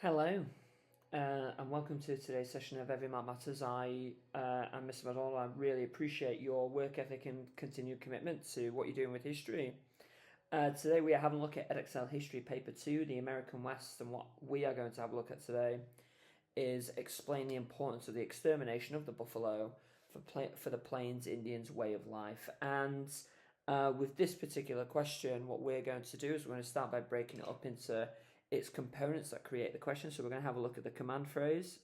Hello, and welcome to today's session of Every Mark Matters. I'm Mr. Madonna. I really appreciate your work ethic and continued commitment to what you're doing with history. Today we are having a look at Edexcel History Paper 2, the American West, and what we are going to have a look at today is explain the importance of the extermination of the buffalo for the Plains Indians' way of life. And with this particular question, what we're going to do is we're going to start by breaking it up into its components that create the question. So we're going to have a look at the command phrase,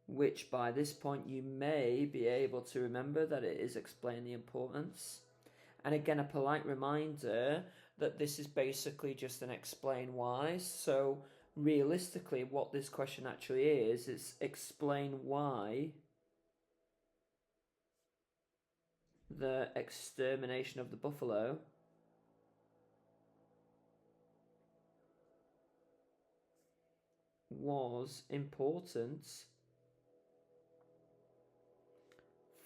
which by this point you may be able to remember that it is explain the importance. And again, a polite reminder that this is basically just an explain why. So realistically, what this question actually is explain why the extermination of the buffalo was important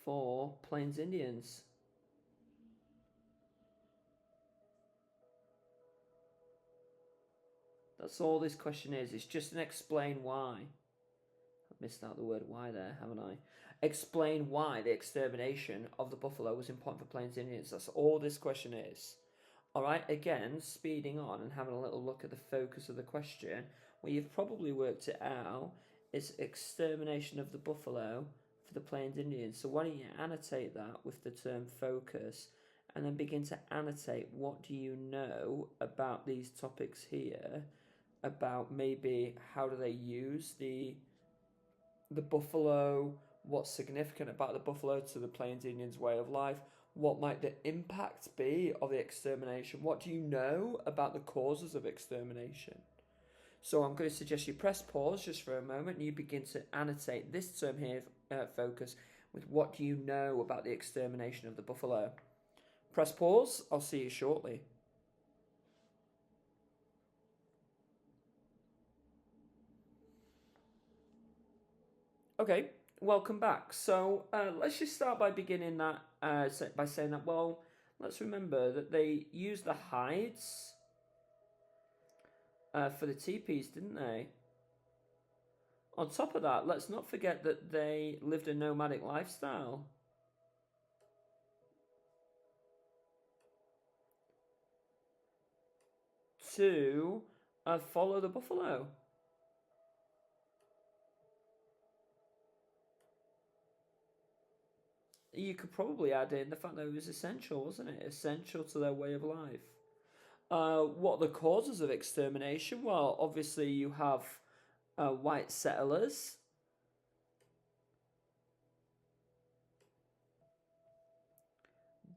for Plains Indians. That's all this question is. It's just an explain why. I've missed out the word why there, haven't I? Explain why the extermination of the buffalo was important for Plains Indians. That's all this question is. Alright, again, speeding on and having a little look at the focus of the question, where you've probably worked it out, is extermination of the buffalo for the Plains Indians. So why don't you annotate that with the term focus, and then begin to annotate what do you know about these topics here, about maybe how do they use the buffalo, what's significant about the buffalo to the Plains Indians' way of life, what might the impact be of the extermination, what do you know about the causes of extermination. So I'm going to suggest you press pause just for a moment and you begin to annotate this term here, focus, with what do you know about the extermination of the buffalo. Press pause, I'll see you shortly. Okay, welcome back. So let's just start by beginning that by saying that, well, let's remember that they used the hides for the teepees, didn't they? On top of that, let's not forget that they lived a nomadic lifestyle. To follow the buffalo. You could probably add in the fact that it was essential, wasn't it? Essential to their way of life. What are the causes of extermination? Well, obviously you have white settlers.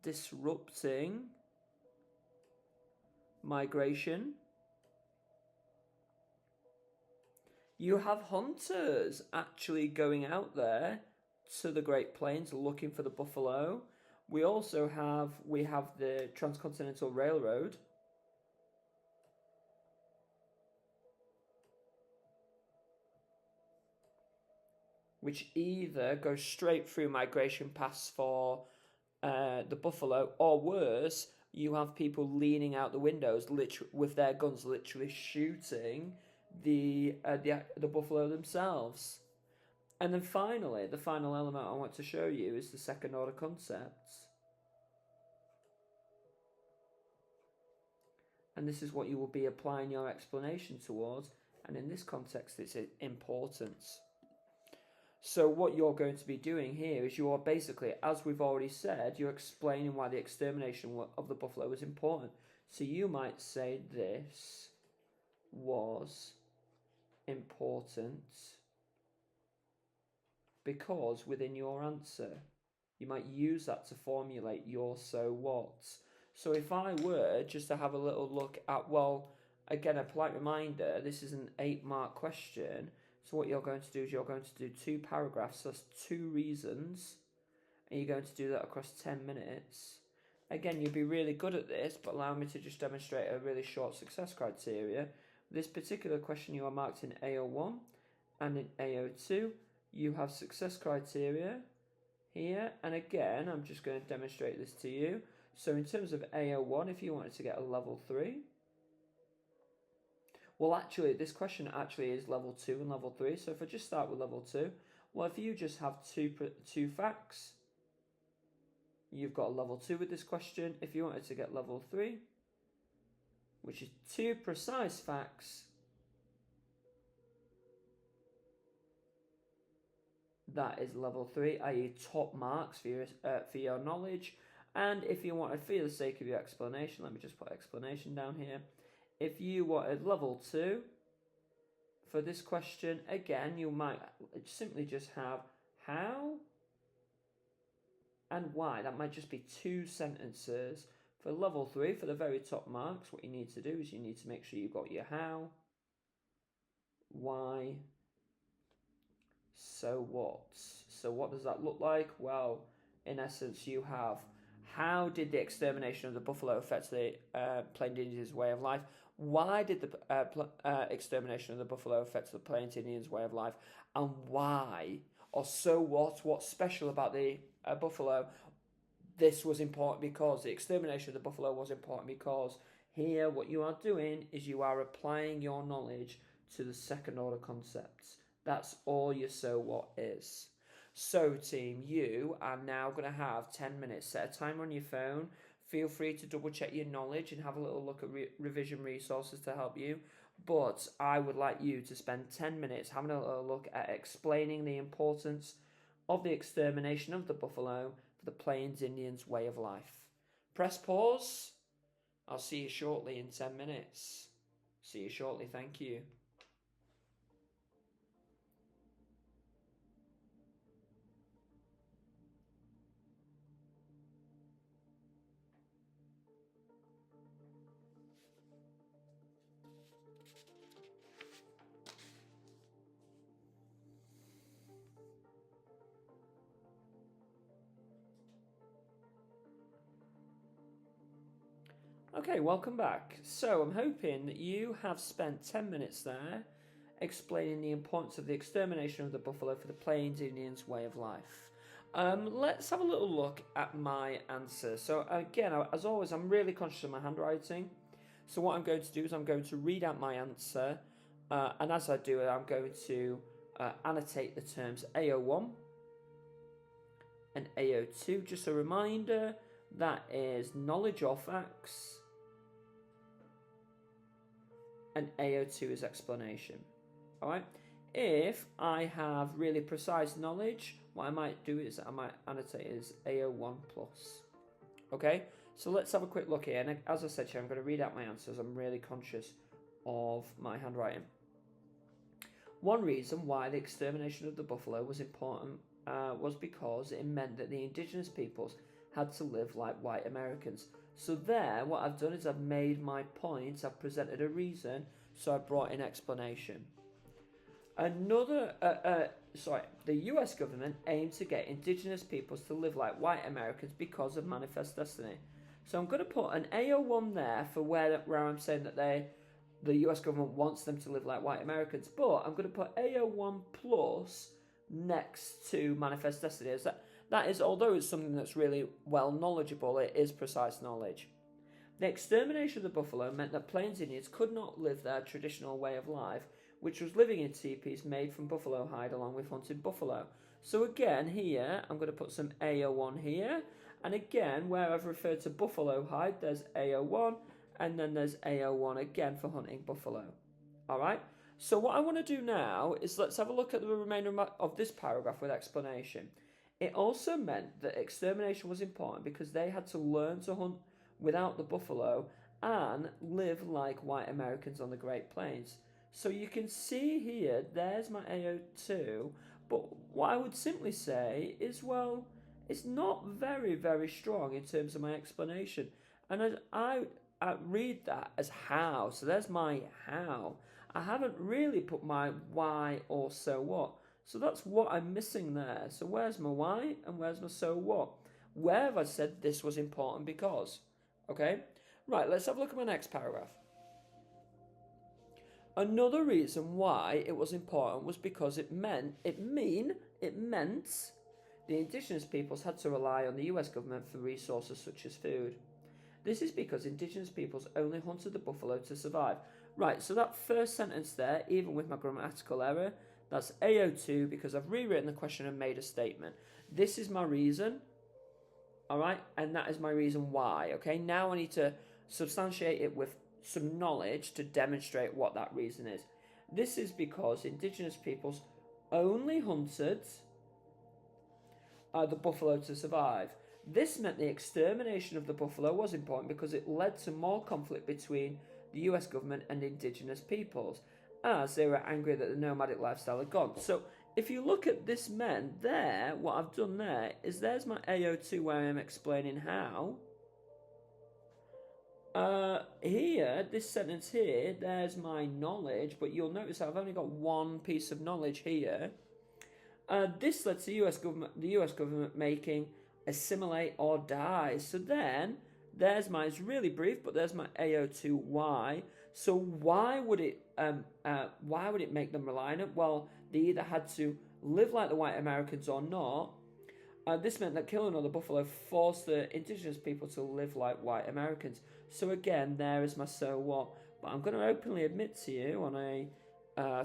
Disrupting migration. You have hunters actually going out there to the Great Plains looking for the buffalo. We also have the Transcontinental Railroad. Which either goes straight through migration paths for the buffalo, or worse, you have people leaning out the windows with their guns, literally shooting the buffalo themselves. And then finally, the final element I want to show you is the second order concepts. And this is what you will be applying your explanation towards, and in this context it's importance. So what you're going to be doing here is you are basically, as we've already said, you're explaining why the extermination of the buffalo was important. So you might say this was important because within your answer, you might use that to formulate your so what. So if I were just to have a little look at, well, again, a polite reminder, this is an 8-mark question. So what you're going to do is you're going to do 2 paragraphs, so that's 2 reasons, and you're going to do that across 10 minutes. Again, you'll be really good at this, but allow me to just demonstrate a really short success criteria. This particular question you are marked in AO1 and in AO2. You have success criteria here, and again, I'm just going to demonstrate this to you. So in terms of AO1, if you wanted to get a level 3, Well, actually, this question actually is level 2 and level 3. So if I just start with level 2, well, if you just have two facts, you've got a level 2 with this question. If you wanted to get level 3, which is 2 precise facts, that is level 3, i.e. top marks for your knowledge. And if you wanted, for the sake of your explanation, let me just put explanation down here. If you wanted level 2 for this question, again, you might simply just have how and why. That might just be 2 sentences. For level 3, for the very top marks, what you need to do is you need to make sure you've got your how, why, so what. So what does that look like? Well, in essence, you have how did the extermination of the buffalo affect the Plains Indians' way of life? Why did the extermination of the buffalo affect the Plains Indians' way of life? And why? Or so what? What's special about the buffalo? This was important because the extermination of the buffalo was important because here what you are doing is you are applying your knowledge to the second order concepts. That's all your so what is. So team, you are now going to have 10 minutes. Set a timer on your phone. Feel free to double check your knowledge and have a little look at revision resources to help you. But I would like you to spend 10 minutes having a little look at explaining the importance of the extermination of the buffalo for the Plains Indians' way of life. Press pause. I'll see you shortly in 10 minutes. See you shortly. Thank you. Okay, welcome back. So I'm hoping that you have spent 10 minutes there explaining the importance of the extermination of the buffalo for the Plains Indians' way of life. Let's have a little look at my answer. So again, as always, I'm really conscious of my handwriting. So what I'm going to do is I'm going to read out my answer, and as I do it, I'm going to annotate the terms AO1 and AO2. Just a reminder, that is knowledge or facts, and AO2 is explanation. Alright, if I have really precise knowledge, what I might do is I might annotate as AO1 plus. Okay, so let's have a quick look here. And as I said here, I'm going to read out my answers. I'm really conscious of my handwriting. One reason why the extermination of the buffalo was important was because it meant that the indigenous peoples had to live like white Americans. So there, what I've done is I've made my point, I've presented a reason, so I brought in explanation. The US government aimed to get indigenous peoples to live like white Americans because of Manifest Destiny. So I'm going to put an AO1 there for where I'm saying that the US government wants them to live like white Americans, but I'm going to put AO1 plus next to Manifest Destiny. That is, although it's something that's really well knowledgeable, it is precise knowledge. The extermination of the buffalo meant that Plains Indians could not live their traditional way of life, which was living in teepees made from buffalo hide along with hunted buffalo. So again, here, I'm going to put some AO1 here. And again, where I've referred to buffalo hide, there's AO1, and then there's AO1 again for hunting buffalo. Alright, so what I want to do now is let's have a look at the remainder of this paragraph with explanation. It also meant that extermination was important because they had to learn to hunt without the buffalo and live like white Americans on the Great Plains. So you can see here, there's my AO2, but what I would simply say is, well, it's not very, very strong in terms of my explanation. And I read that as how, so there's my how. I haven't really put my why or so what. So that's what I'm missing there. So where's my why and where's my so what? Where have I said this was important because? Okay, right, let's have a look at my next paragraph. Another reason why it was important was because it meant the indigenous peoples had to rely on the US government for resources such as food. This is because indigenous peoples only hunted the buffalo to survive. Right, so that first sentence there, even with my grammatical error, that's AO2 because I've rewritten the question and made a statement. This is my reason, all right, and that is my reason why, okay? Now I need to substantiate it with some knowledge to demonstrate what that reason is. This is because indigenous peoples only hunted the buffalo to survive. This meant the extermination of the buffalo was important because it led to more conflict between the US government and indigenous peoples, as they were angry that the nomadic lifestyle had gone. So if you look at this meant there, what I've done there is there's my AO2 where I'm explaining how. Here, this sentence here, there's my knowledge, but you'll notice I've only got one piece of knowledge here. This led to the US government making assimilate or die. So then, there's my, it's really brief, but there's my AO2Y. So why would it make them reliant? Well, they either had to live like the white Americans or not. This meant that killing all the buffalo forced the indigenous people to live like white Americans. So again, there is my so what. But I'm going to openly admit to you on a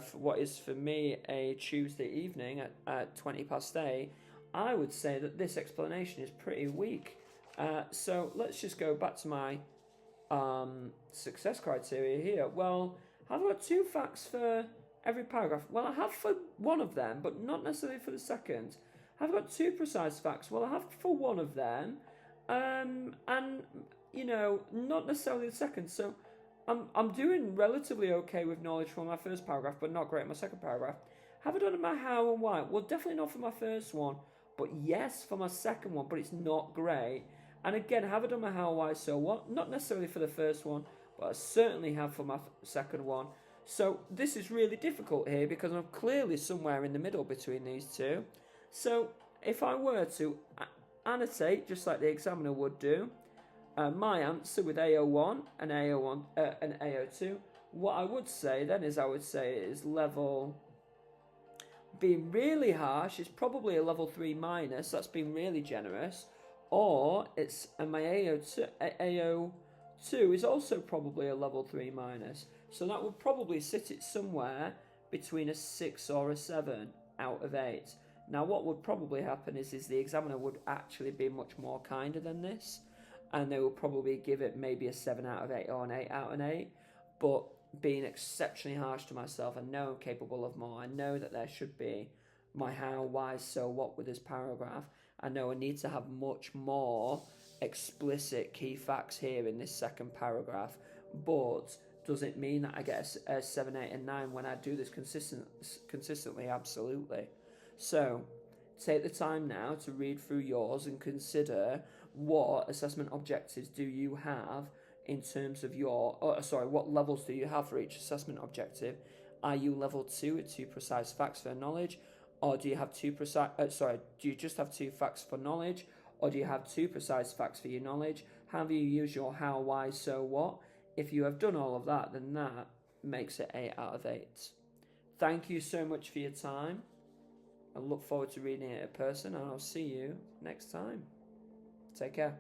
for what is for me a Tuesday evening at 8:20, I would say that this explanation is pretty weak. So let's just go back to my success criteria here. Well, have I got 2 facts for every paragraph? Well, I have for one of them, but not necessarily for the second. Have I got 2 precise facts? Well, I have for one of them, and you know, not necessarily the second. So I'm doing relatively okay with knowledge for my first paragraph, but not great in my second paragraph. Have I done my how and why? Well, definitely not for my first one, but yes for my second one, but it's not great. And again, have I done my how and why, so what? Not necessarily for the first one, but I certainly have for my second one. So this is really difficult here because I'm clearly somewhere in the middle between these two. So if I were to annotate, just like the examiner would do, my answer with AO1 and AO2, what I would say then is level, being really harsh, is probably a level 3 minus, that's being really generous, or it's, and my AO2 is also probably a level 3 minus, so that would probably sit it somewhere between a 6 or a 7 out of 8. Now what would probably happen is the examiner would actually be much more kinder than this, and they will probably give it maybe a 7 out of 8 or an 8 out of 8, but being exceptionally harsh to myself, I know I'm capable of more. I know that there should be my how, why, so what with this paragraph. I know I need to have much more explicit key facts here in this second paragraph, but does it mean that I get a 7, 8 and 9 when I do this consistently? Absolutely. So take the time now to read through yours and consider what assessment objectives do you have in terms of your, what levels do you have for each assessment objective? Are you level 2 with 2 precise facts for knowledge, or do you have do you just have 2 facts for knowledge, or do you have 2 precise facts for your knowledge? How do you use your how, why, so what? If you have done all of that, then that makes it 8 out of 8. Thank you so much for your time. I look forward to reading it in person, and I'll see you next time. Take care.